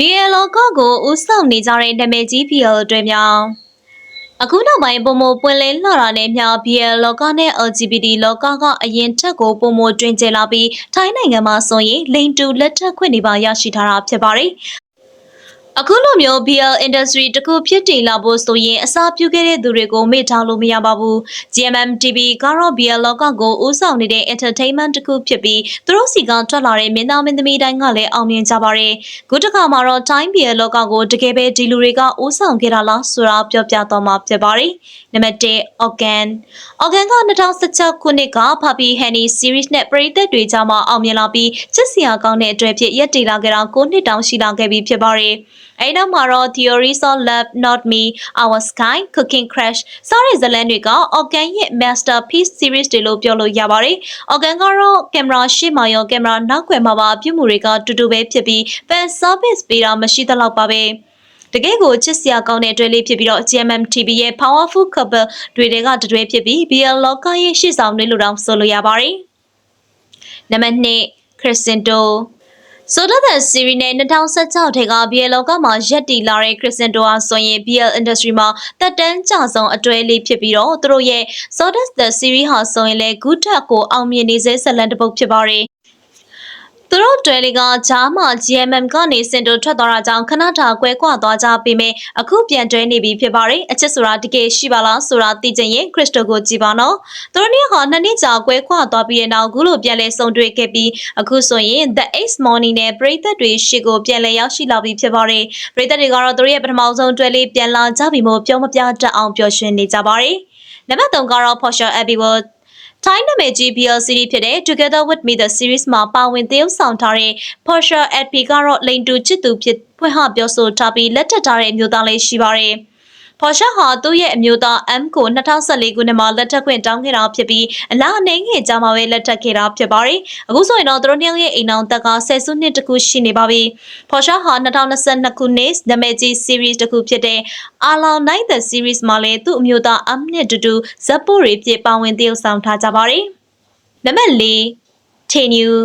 BL လောကကိုဦးဆောင်နေကြတဲ့နာမည်ကြီး BL တွေများအခုနောက်ပိုင်းပုံမပွင့်လင်းလာတာနဲ့မျှ BL လောကနဲ့ LGBT လောကကအရင်ထက်ကိုပုံမတွင်ကျလာပြီးထိုင်းနိုင်ငံမှာဆိုရင်လိန်တူလက်ထက်ခွင့်တွေပါရရှိထားတာဖြစ်ပါတယ်။အခုလိုမျိုး BL industry တခုဖြစ်တည်လာဖို့ဆိုရင်အစားပြုခဲ့တဲ့သူတွေကိုမေ့ထားလို့မရပါဘူး။ GMM TV ကတော့ BL လောကကိုဦးဆောင်နေတဲ့ entertainment တခုဖြစ်ပြီးသူတို့စီကထွက်လာတဲ့မင်းသားမင်းသမီးတိုင်းကလည်းအောင်မြင်ကြပါတယ်။ခုတစ်ခါမှာတော့ Time BL လောကကိုတကယ်ပဲဒီလူတွေကဦးဆောင်ခဲ့တာလားဆိုတာပြောပြသွားမှာဖြစ်ပါတယ်။နံပါတ်1 Organ က2016ခုနှစ်က Papi Honey series နဲ့ပရိသတ်တွေကြားမှာအောင်မြင်လာပြီးချစ်စရာကောင်းတဲ့အတွက်ဖြစ်ရပ်တည်လာခဲ့တာ9နှစ်တောင်ရှိလာခဲ့ပြီဖြစ်ပါတယ်။အဲ့နောက်မှာတော့ Theories of Love, Not Me, Our Sky, Cooking Crush စတဲ့ဇာတ်လမ်းတွေက Organ ရဲ့ masterpiece series တွေလို့ပြောလို့ရပါတယ်။ Organ ကတော့ကင်မရာရှေ့မှာရောကင်မရာနောက်ွယ်မှာပါပြုမှုတွေကတူတူပဲဖြစ်ပြီး fan service ပေးတာမရှိသလောက်ပါပဲ။တကယ်ကိုချစ်စရာကောင်းတဲ့အတွဲလေးဖြစ်ပြီးတော့ GMM TV ရဲ့ powerful couple တွေကတတွဲဖြစ်ပြီး BL လောကရဲ့ရှေ့ဆောင်တွေလို့တောင်ဆိုလို့ရပါတယ်။နံပါတ်2 Crescendo Soda the series နဲ့2016ထဲက BL လောကမှာရက်တီလာတဲ့ Crescendo ဟာဆိုရင် BL industry မှာတက်တန်းကြဆုံးအတွဲလေးဖြစ်ပြီးတော့သူတို့ရဲ့ Soda the series ဟာဆိုရင်လည်း good တက်ကိုအောင်မြင်နေစေဇလန်တစ်ပုဒ်ဖြစ်ပါတယ်သူတို့တွဲလေးကဂျားမှာ GMM ကနေစင်တိုထွက်သွားတာကြောင့်ခဏတာကွဲကွာသွားကြပေမဲ့အခုပြန်တွဲနေပြီဖြစ်ပါတယ်အချစ်ဆိုတာတကယ်ရှိပါလားဆိုတာသိချင်ရင်ခရစ်စတိုကိုကြည့်ပါနော်သူတို့နှစ်ဟာ2နှစ်ကြာကွဲကွာသွားပြီးတဲ့နောက်အခုလိုပြန်လဲဆုံတွေ့ခဲ့ပြီးအခုဆိုရင် The Ace Morning နဲ့ပရိသတ်တွေရှေ့ကိုပြန်လဲရောက်ရှိလာပြီဖြစ်ပါတယ်ပရိသတ်တွေကတော့သူတို့ရဲ့ပထမဆုံးတွဲလေးပြန်လာကြပြီမို့ပြောမပြတတ်အောင်ပျော်ရွှင်နေကြပါတယ်နံပါတ်3ကတော့ Portia Abbeywoodထိုင်းနာမည်ကြီး BL series ဖြစ်တဲ့ Together with Me the series မှာပါဝင်သရုပ်ဆောင်ထားတဲ့ Portia Abbey ကတော့လိန်တူချစ်သူဖြစ်ဖွင့်ဟပြောဆိုထားပြီးလက်ထပ်ထားတဲ့အမျိုးသားလေးရှိပါတယ်။ Portia ဟာသူ့ရဲ့အမျိုးသား M ကို2014ခုနှစ်မှာလက်ထပ်ခွင့်တောင်းခဲ့တာဖြစ်ပြီးအလားအနေငယ်ကြာမှပဲလက်ထပ်ခဲ့တာဖြစ်ပါတယ်။အခုဆိုရင်တော့သူတို့နှစ်ယောက်ရဲ့အိမ်အောင်သက်က10စုနှစ်တခုရှိနေပါပြီ။ Portia ဟာ2022ခုနှစ်နာမည်ကြီး series တခုဖြစ်တဲ့ Along Night the series မှာလည်းသူ့အမျိုးသား M နဲ့တူတူဇက်ပို့တွေဖြစ်ပါဝင်သရုပ်ဆောင်ထားကြပါတယ်။နံပါတ်4 Tenue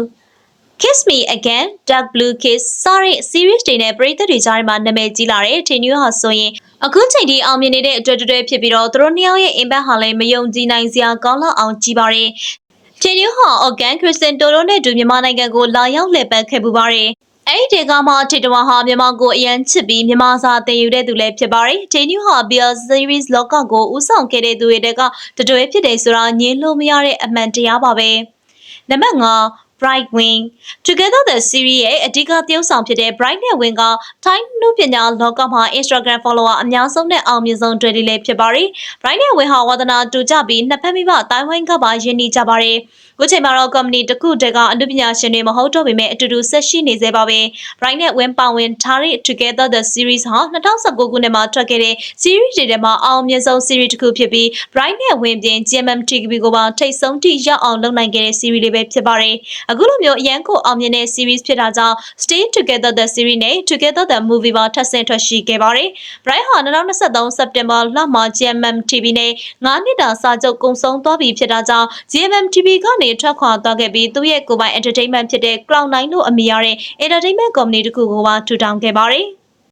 Kiss Me Again, Dark Blue Kiss စတဲ့ series တွေနဲ့ပရိသတ်တွေကြားထဲမှာနာမည်ကြီးလာတဲ့ Tenue ဟာဆိုရင်အခုချိန်ထိအောင်မြင်နေတဲ့အတွက်တွဲဖြစ်ပြီးတော့သူတို့နှစ်ယောက်ရဲ့ impact ဟာလည်းမယုံကြည်နိုင်စရာကောင်းလောက်အောင်ကြီးပါတယ်။ Tenue ဟာ Organ, Crescendo တို့နဲ့အတူမြန်မာနိုင်ငံကိုလာရောက်လည်ပတ်ခဲ့ပူပါတယ်။အဲ့ဒီကမှထေတဝါဟာမြန်မာကိုအရန်ချစ်ပြီးမြန်မာစာသင်ယူတဲ့သူလည်းဖြစ်ပါတယ်။ Tenue ဟာ BL series လောကကိုဦးဆောင်ခဲ့တဲ့သူတွေကတတွဲဖြစ်တယ်ဆိုတာညင်းလို့မရတဲ့အမှန်တရားပါပဲ။နံပါတ်5 Bright Wing Together the series ရဲ့အဓိကသရုပ်ဆောင်ဖြစ်တဲ့ Bright နဲ့ Wing ကထိုင်းလူပညာလောကမှာ Instagram follower အများဆုံးနဲ့အောင်မြင်ဆုံးတွဲလေးလည်းဖြစ်ပါတယ်။ Bright နဲ့ Wing ဟာဝါသနာတူကြပြီးနှစ်ဖက်မိဘအတိုင်းဝိုင်းကပါယဉ်နေကြပါတယ်။ခုချိန်မှာတော့ company တစ်ခုတည်းကအမှုပညာရှင်တွေမဟုတ်တော့ပေမဲ့အတူတူဆက်ရှိနေသေးပါပဲ။ Bright နဲ့ Wing ပါဝင်ထားတဲ့ Together the series ဟာ2019ခုနှစ်မှာထွက်ခဲ့တဲ့ series တွေထဲမှာအောင်မြင်ဆုံး series တစ်ခုဖြစ်ပြီး Bright နဲ့ Wing ပြင် GMM TV ကိုပါထိတ်ဆုံးထိရောက်အောင်လုပ်နိုင်ခဲ့တဲ့ series လေးပဲဖြစ်ပါတယ်။အခုလိုမျိုးအရန်ကိုအောင်မြင်တဲ့ series ဖြစ်တာကြောင့် Stay Together the series နဲ့ Together the movie ပါထပ်ဆင့်ထွက်ရှိခဲ့ပါတယ်။ Bright ဟာ2023စက်တင်ဘာလမှာ GMM TV နဲ့9နှစ်တာစာချုပ်ကုန်ဆုံးသွားပြီဖြစ်တာကြောင့် GMM TV ကနေထွက်ခွာသွားခဲ့ပြီးသူ့ရဲ့ကိုယ်ပိုင် entertainment ဖြစ်တဲ့ Cloud9 လို့အမည်ရတဲ့ entertainment company တစ်ခုကိုပါထူထောင်ခဲ့ပါတယ်။